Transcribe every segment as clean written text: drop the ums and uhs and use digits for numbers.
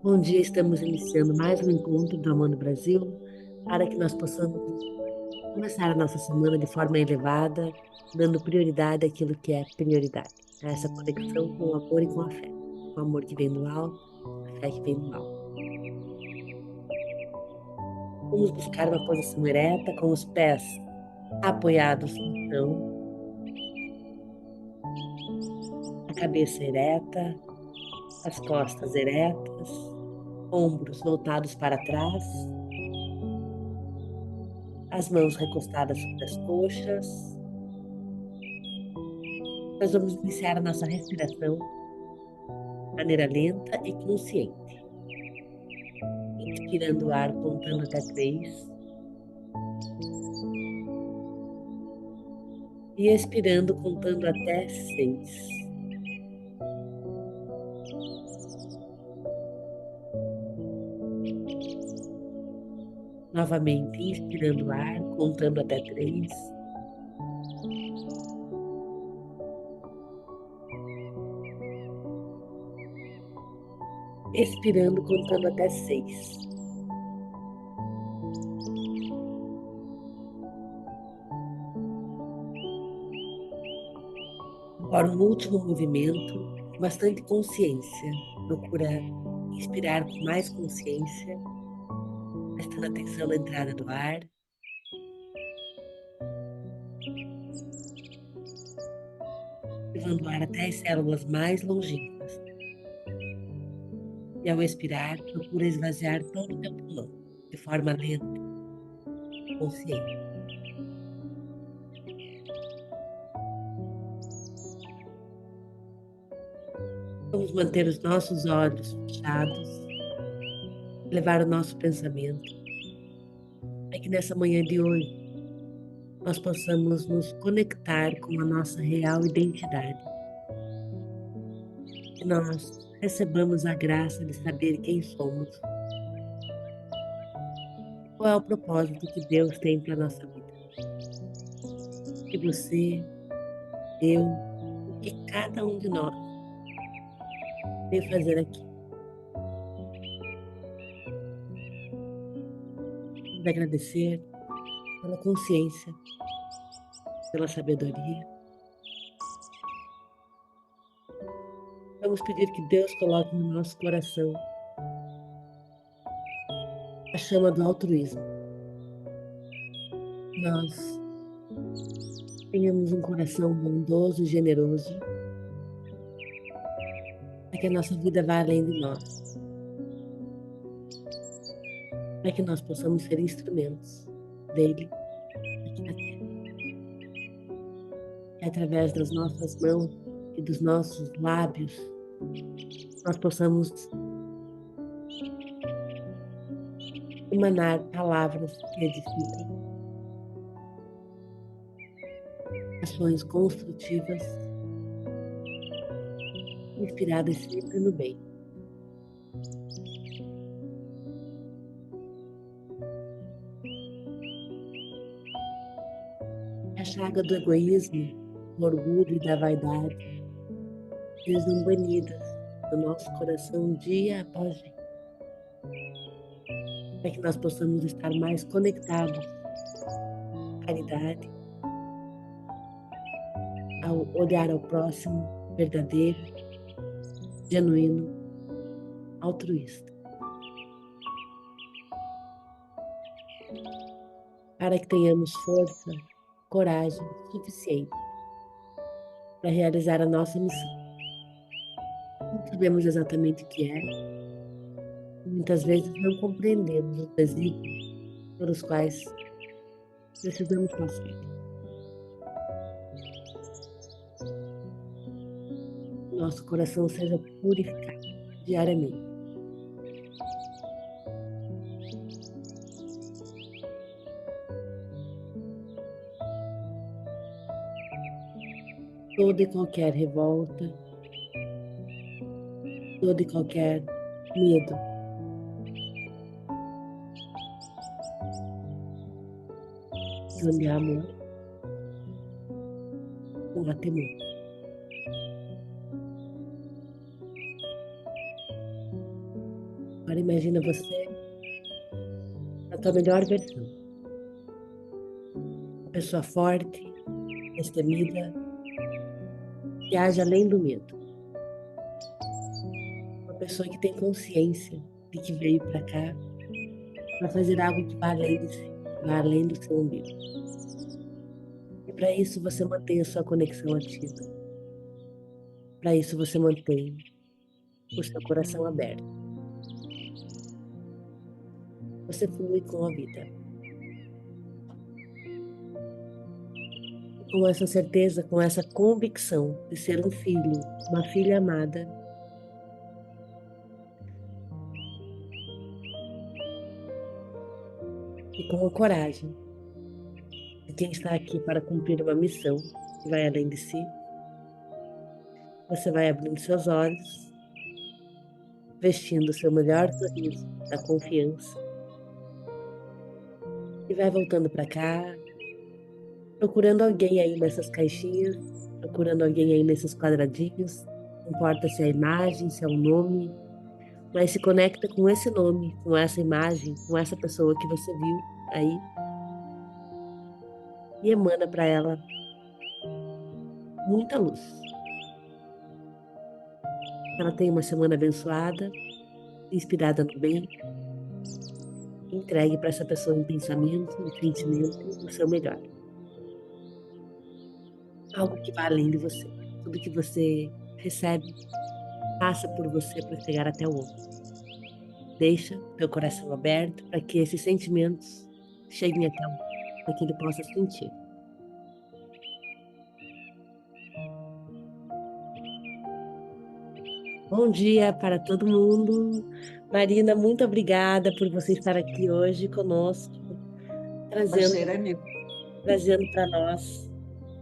Bom dia, estamos iniciando mais um encontro do Amor no Brasil para que nós possamos começar a nossa semana de forma elevada, dando prioridade àquilo que é prioridade, a essa conexão com o amor e com a fé. O amor que vem do alto, a fé que vem do alto. Vamos buscar uma posição ereta, com os pés apoiados no chão, a cabeça ereta, as costas eretas, ombros voltados para trás, as mãos recostadas sobre as coxas. Nós vamos iniciar a nossa respiração de maneira lenta e consciente. Inspirando o ar, contando até 3. E expirando, contando até 6. Novamente, inspirando o ar, contando até 3. Expirando, contando até 6. Agora, um último movimento, bastante consciência. Procura inspirar com mais consciência, prestando atenção na entrada do ar. Levando o ar até as células mais longínquas. E ao expirar, procura esvaziar todo o teu pulmão, de forma lenta, consciente. Vamos manter os nossos olhos fechados, levar o nosso pensamento, para que nessa manhã de hoje nós possamos nos conectar com a nossa real identidade. Que nós recebamos a graça de saber quem somos, qual é o propósito que Deus tem para a nossa vida. Que você, eu, o que cada um de nós veio fazer aqui. Vamos agradecer pela consciência, pela sabedoria. Vamos pedir que Deus coloque no nosso coração a chama do altruísmo. Nós tenhamos um coração bondoso e generoso, para que a nossa vida vá além de nós, para que nós possamos ser instrumentos dele aqui na Terra. Que através das nossas mãos e dos nossos lábios, nós possamos emanar palavras que edificam, ações construtivas, inspiradas sempre no bem. A chaga do egoísmo, do orgulho e da vaidade sejam banidas do nosso coração dia após dia, para que nós possamos estar mais conectados à caridade, ao olhar ao próximo verdadeiro, genuíno, altruísta. Para que tenhamos força, coragem suficiente para realizar a nossa missão. Não sabemos exatamente o que é, muitas vezes não compreendemos os desígnios pelos quais precisamos passar. Nosso coração seja purificado diariamente. Toda e qualquer revolta, todo e qualquer medo, onde há amor, não há temor. Agora imagina você na tua melhor versão. Uma pessoa forte, destemida, que age além do medo. Uma pessoa que tem consciência de que veio para cá para fazer algo que vá além de si, que vá além do seu umbigo. E para isso você mantém a sua conexão ativa. Para isso você mantém o seu coração aberto. Você flui com a vida. Com essa certeza, com essa convicção de ser um filho, uma filha amada. E com a coragem de quem está aqui para cumprir uma missão que vai além de si, você vai abrindo seus olhos, vestindo o seu melhor sorriso da confiança e vai voltando para cá, procurando alguém aí nessas caixinhas, procurando alguém aí nesses quadradinhos, não importa se é a imagem, se é o nome, mas se conecta com esse nome, com essa imagem, com essa pessoa que você viu aí e emana para ela muita luz. Ela tenha uma semana abençoada, inspirada no bem, entregue para essa pessoa em pensamento, em sentimento, o seu melhor. Algo que vai além de você. Tudo que você recebe passa por você para chegar até o outro. Deixa teu coração aberto para que esses sentimentos cheguem até o outro, para que ele possa sentir. Bom dia para todo mundo. Marina, muito obrigada por você estar aqui hoje conosco, trazendo, Prazer é meu. trazendo para nós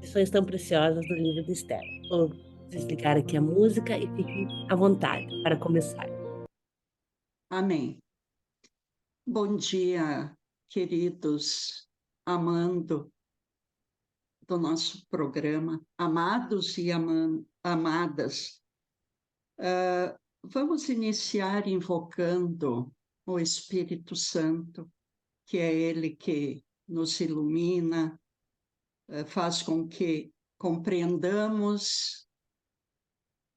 lições tão preciosas do livro de Esther. Vou desligar aqui a música e fique à vontade para começar. Amém. Bom dia, queridos, amando do nosso programa, amados e amadas. Vamos iniciar invocando o Espírito Santo, que é Ele que nos ilumina, faz com que compreendamos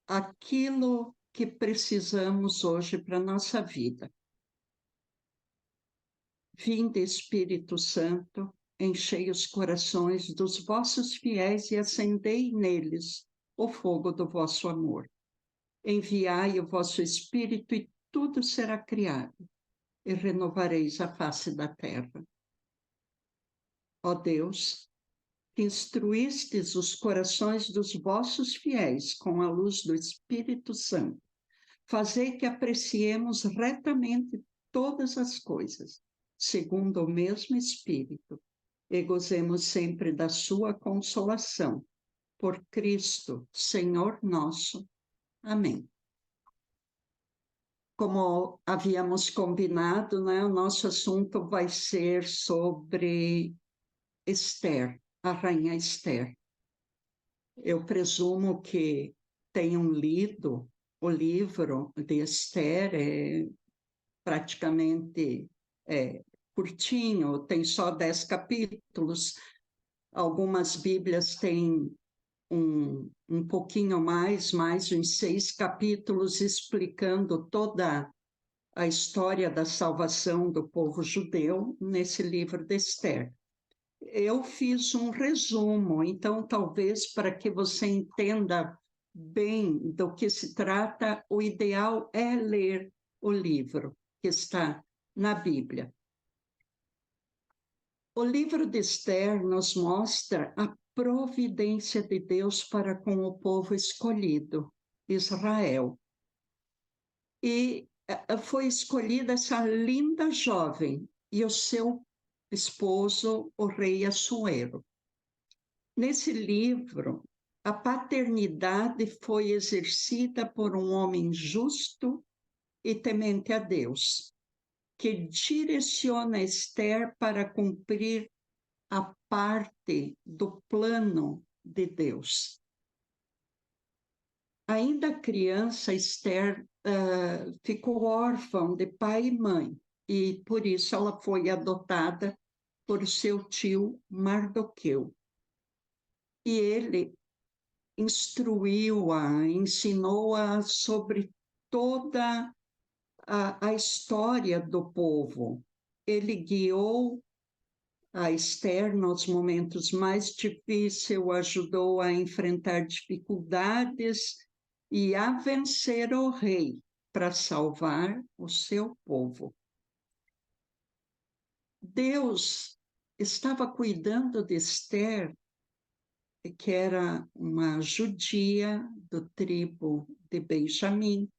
aquilo que precisamos hoje para a nossa vida. Vinde, Espírito Santo, enchei os corações dos vossos fiéis e acendei neles o fogo do vosso amor. Enviai o vosso Espírito e tudo será criado, e renovareis a face da terra. Ó Deus, que instruístes os corações dos vossos fiéis com a luz do Espírito Santo, fazei que apreciemos retamente todas as coisas, segundo o mesmo Espírito, e gozemos sempre da sua consolação. Por Cristo, Senhor nosso. Amém. Como havíamos combinado, né, o nosso assunto vai ser sobre Esther, a rainha Esther. Eu presumo que tenham lido o livro de Esther, praticamente curtinho, tem só 10 capítulos. Algumas Bíblias têm um pouquinho mais uns 6 capítulos, explicando toda a história da salvação do povo judeu nesse livro de Esther. Eu fiz um resumo, então talvez para que você entenda bem do que se trata, o ideal é ler o livro que está na Bíblia. O livro de Esther nos mostra a providência de Deus para com o povo escolhido, Israel. E foi escolhida essa linda jovem e o seu esposo, o rei Assuero. Nesse livro, a paternidade foi exercida por um homem justo e temente a Deus, que direciona Esther para cumprir a parte do plano de Deus. Ainda criança, Esther ficou órfã de pai e mãe, e por isso ela foi adotada por seu tio Mardoqueu. E ele instruiu-a, ensinou-a sobre toda a história do povo. Ele guiou a Esther nos momentos mais difíceis, ajudou a enfrentar dificuldades e a vencer o rei para salvar o seu povo. Deus estava cuidando de Esther, que era uma judia do tribo de Benjamim,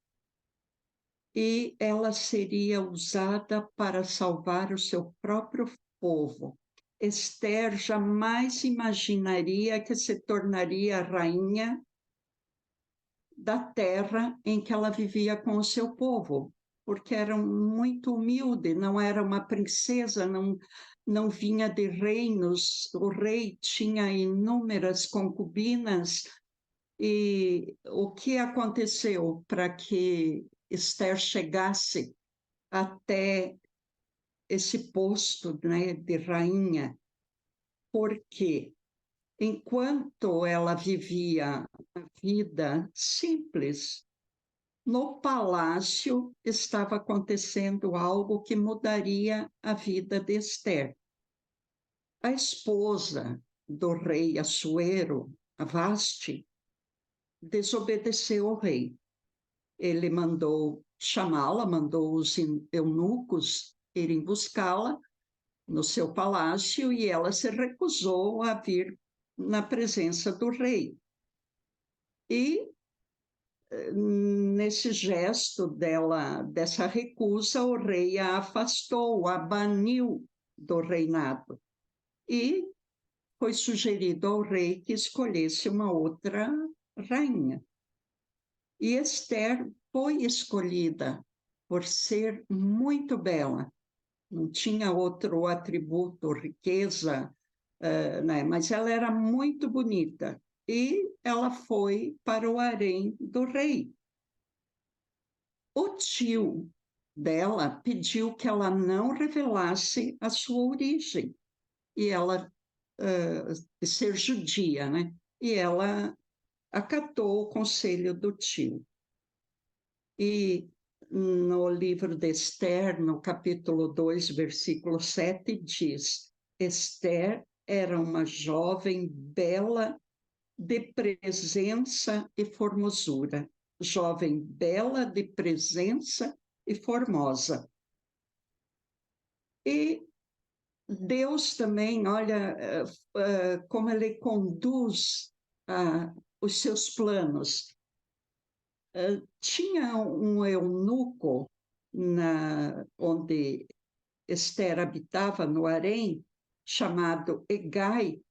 e ela seria usada para salvar o seu próprio povo. Esther jamais imaginaria que se tornaria rainha da terra em que ela vivia com o seu povo, porque era muito humilde, não era uma princesa, não vinha de reinos, o rei tinha inúmeras concubinas. E o que aconteceu para que Esther chegasse até esse posto, né, de rainha? Porque enquanto ela vivia a vida simples, no palácio estava acontecendo algo que mudaria a vida de Esther. A esposa do rei Assuero, a Vasti, desobedeceu ao rei. Ele mandou chamá-la, mandou os eunucos irem buscá-la no seu palácio e ela se recusou a vir na presença do rei. E nesse gesto dela, dessa recusa, o rei a afastou, a baniu do reinado. E foi sugerido ao rei que escolhesse uma outra rainha. E Esther foi escolhida por ser muito bela. Não tinha outro atributo, riqueza, né? Mas ela era muito bonita. E ela foi para o harém do rei. O tio dela pediu que ela não revelasse a sua origem. E ela, ser judia, né? E ela acatou o conselho do tio. E no livro de Esther, no capítulo 2, versículo 7, diz: Esther era uma jovem bela de presença e formosura. Jovem bela de presença e formosa. E Deus também, olha como ele conduz os seus planos. Tinha um eunuco onde Esther habitava, no harém, chamado Egai,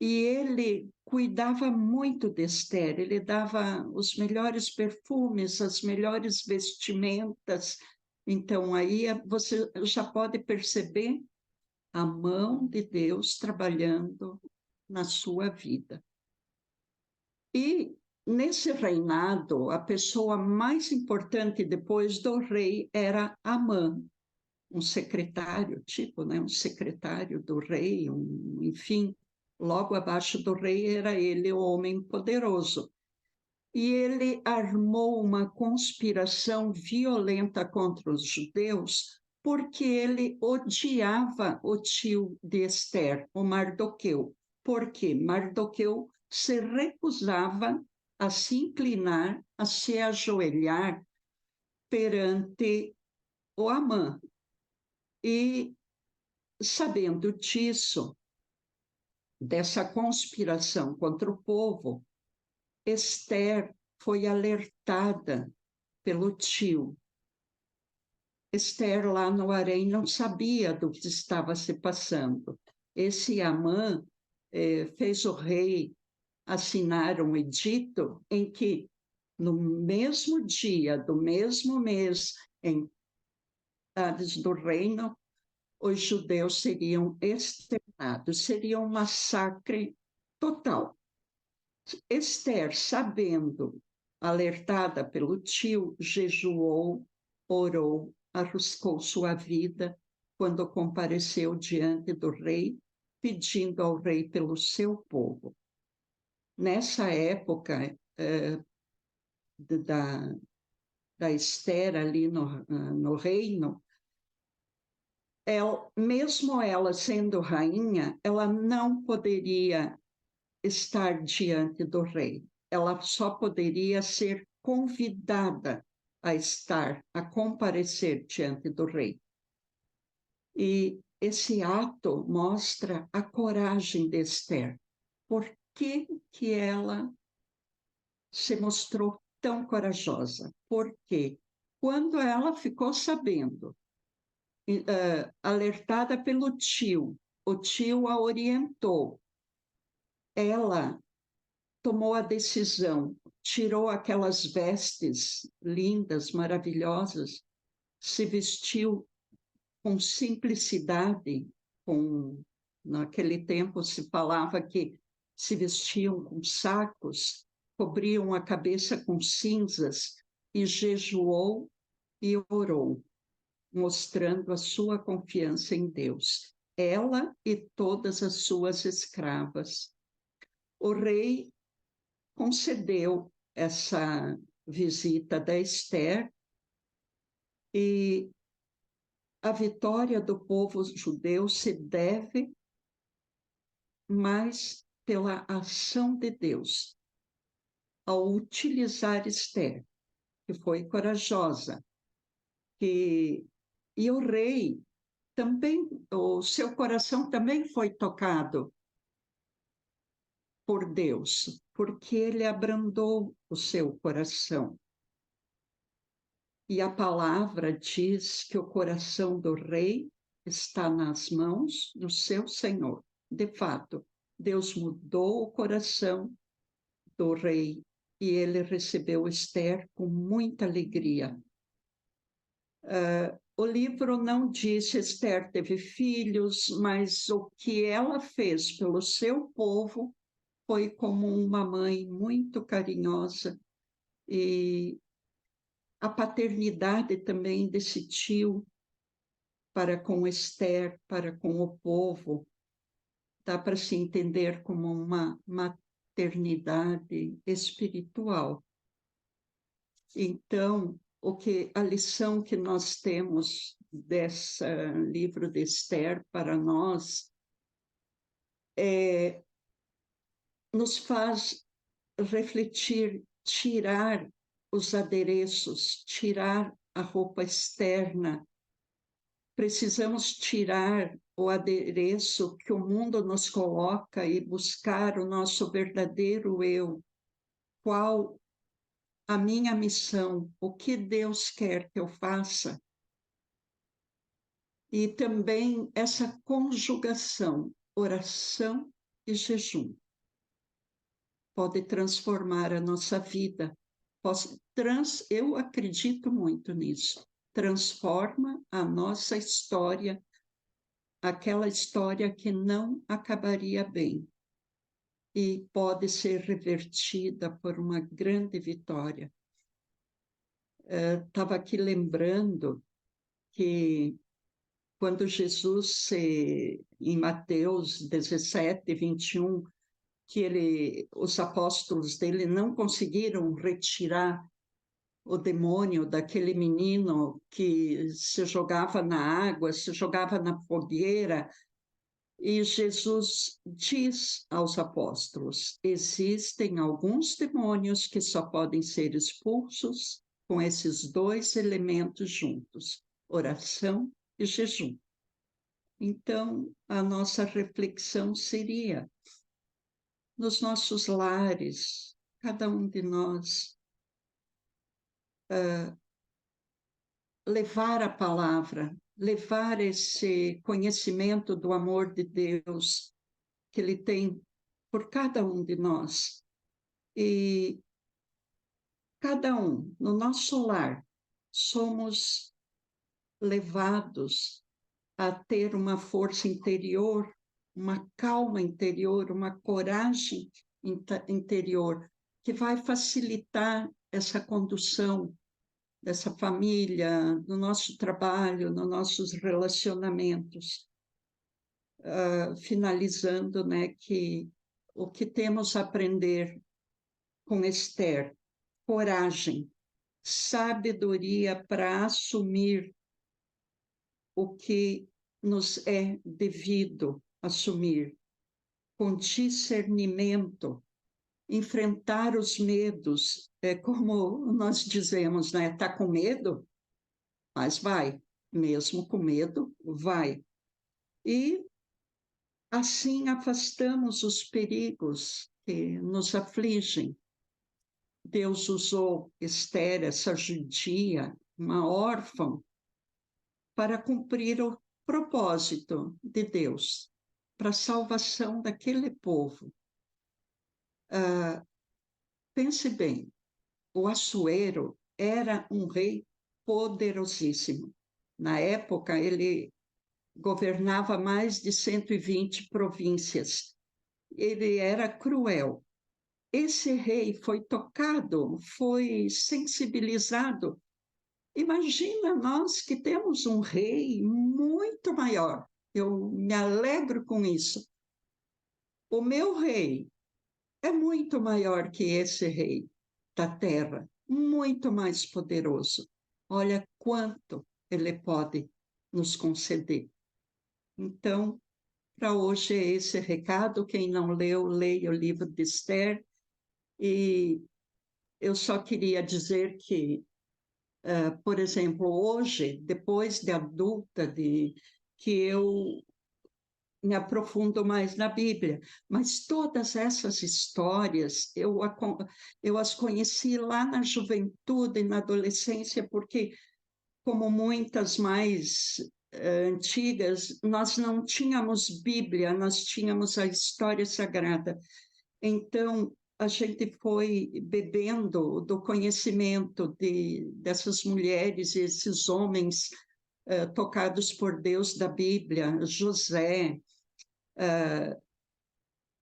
e ele cuidava muito de Esther, ele dava os melhores perfumes, as melhores vestimentas. Então, aí você já pode perceber a mão de Deus trabalhando na sua vida. E nesse reinado, a pessoa mais importante depois do rei era Amã, um secretário, tipo, né, um secretário do rei, enfim, logo abaixo do rei era ele, o homem poderoso. E ele armou uma conspiração violenta contra os judeus, porque ele odiava o tio de Esther, o Mardoqueu. Porque Mardoqueu se recusava a se inclinar, a se ajoelhar perante o Amã. E, sabendo disso, dessa conspiração contra o povo, Esther foi alertada pelo tio. Esther, lá no harém, não sabia do que estava se passando. Esse Amã fez o rei assinar um edito em que, no mesmo dia, do mesmo mês, em cidades do reino, os judeus seriam exterminados, seria um massacre total. Esther, sabendo Alertada pelo tio, jejuou, orou, arriscou sua vida quando compareceu diante do rei, pedindo ao rei pelo seu povo. Nessa época da Esther ali no reino, mesmo ela sendo rainha, ela não poderia estar diante do rei. Ela só poderia ser convidada a estar, a comparecer diante do rei. E esse ato mostra a coragem de Esther. Por que ela se mostrou tão corajosa? Porque quando ela ficou sabendo, alertada pelo tio, o tio a orientou, ela tomou a decisão, tirou aquelas vestes lindas, maravilhosas, se vestiu com simplicidade, naquele tempo se falava que se vestiam com sacos, cobriam a cabeça com cinzas e jejuou e orou, mostrando a sua confiança em Deus, ela e todas as suas escravas. O rei concedeu essa visita da Esther e a vitória do povo judeu se deve mais pela ação de Deus ao utilizar Esther, que foi corajosa, e o rei também, o seu coração também foi tocado por Deus, porque ele abrandou o seu coração. E a palavra diz que o coração do rei está nas mãos do seu Senhor. De fato, Deus mudou o coração do rei e ele recebeu Esther com muita alegria. O livro não diz se Esther teve filhos, mas o que ela fez pelo seu povo foi como uma mãe muito carinhosa, e a paternidade também desse tio para com Esther, para com o povo, dá para se entender como uma maternidade espiritual. Então, a lição que nós temos desse livro de Esther para nós nos faz refletir, tirar os adereços, tirar a roupa externa. Precisamos tirar o adereço que o mundo nos coloca e buscar o nosso verdadeiro eu. Qual a minha missão? O que Deus quer que eu faça? E também essa conjugação, oração e jejum, pode transformar a nossa vida. Eu acredito muito nisso. Transforma a nossa história, aquela história que não acabaria bem, e pode ser revertida por uma grande vitória. Estava aqui lembrando que quando Jesus, em Mateus 17, 21, que os apóstolos dele não conseguiram retirar o demônio daquele menino que se jogava na água, se jogava na fogueira, e Jesus diz aos apóstolos: existem alguns demônios que só podem ser expulsos com esses dois elementos juntos, oração e jejum. Então, a nossa reflexão seria: nos nossos lares, cada um de nós, levar a palavra, levar esse conhecimento do amor de Deus que Ele tem por cada um de nós. E cada um, no nosso lar, somos levados a ter uma força interior, uma calma interior, uma coragem interior que vai facilitar essa condução dessa família, no nosso trabalho, nos nossos relacionamentos. Finalizando, né, que o que temos a aprender com Esther: coragem, sabedoria para assumir o que nos é devido assumir, com discernimento, enfrentar os medos, como nós dizemos, né? Está com medo? Mas vai, mesmo com medo, vai. E assim afastamos os perigos que nos afligem. Deus usou Esther, essa judia, uma órfã, para cumprir o propósito de Deus, para a salvação daquele povo. Pense bem, o Assuero era um rei poderosíssimo. Na época, ele governava mais de 120 províncias. Ele era cruel. Esse rei foi tocado, foi sensibilizado. Imagina nós que temos um rei muito maior. Eu me alegro com isso. O meu rei é muito maior que esse rei da terra, muito mais poderoso. Olha quanto ele pode nos conceder. Então, para hoje é esse recado. Quem não leu, leia o livro de Esther. E eu só queria dizer que, por exemplo, hoje, depois de adulta, que eu me aprofundo mais na Bíblia, mas todas essas histórias eu as conheci lá na juventude e na adolescência, porque, como muitas mais antigas, nós não tínhamos Bíblia, nós tínhamos a história sagrada. Então, a gente foi bebendo do conhecimento dessas mulheres e esses homens tocados por Deus da Bíblia, José,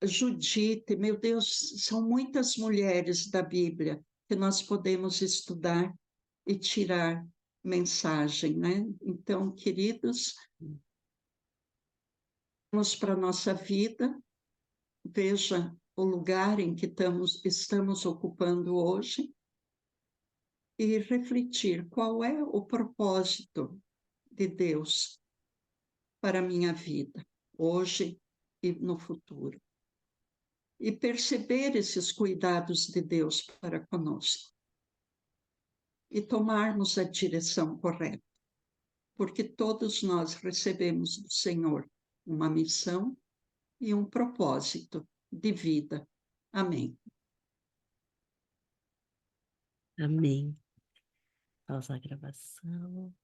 Judite, meu Deus, são muitas mulheres da Bíblia que nós podemos estudar e tirar mensagem, né? Então, queridos, vamos para a nossa vida, veja o lugar em que estamos ocupando hoje e refletir qual é o propósito de Deus para a minha vida, hoje e no futuro. E perceber esses cuidados de Deus para conosco. E tomarmos a direção correta, porque todos nós recebemos do Senhor uma missão e um propósito de vida. Amém. Amém. Pausa a gravação.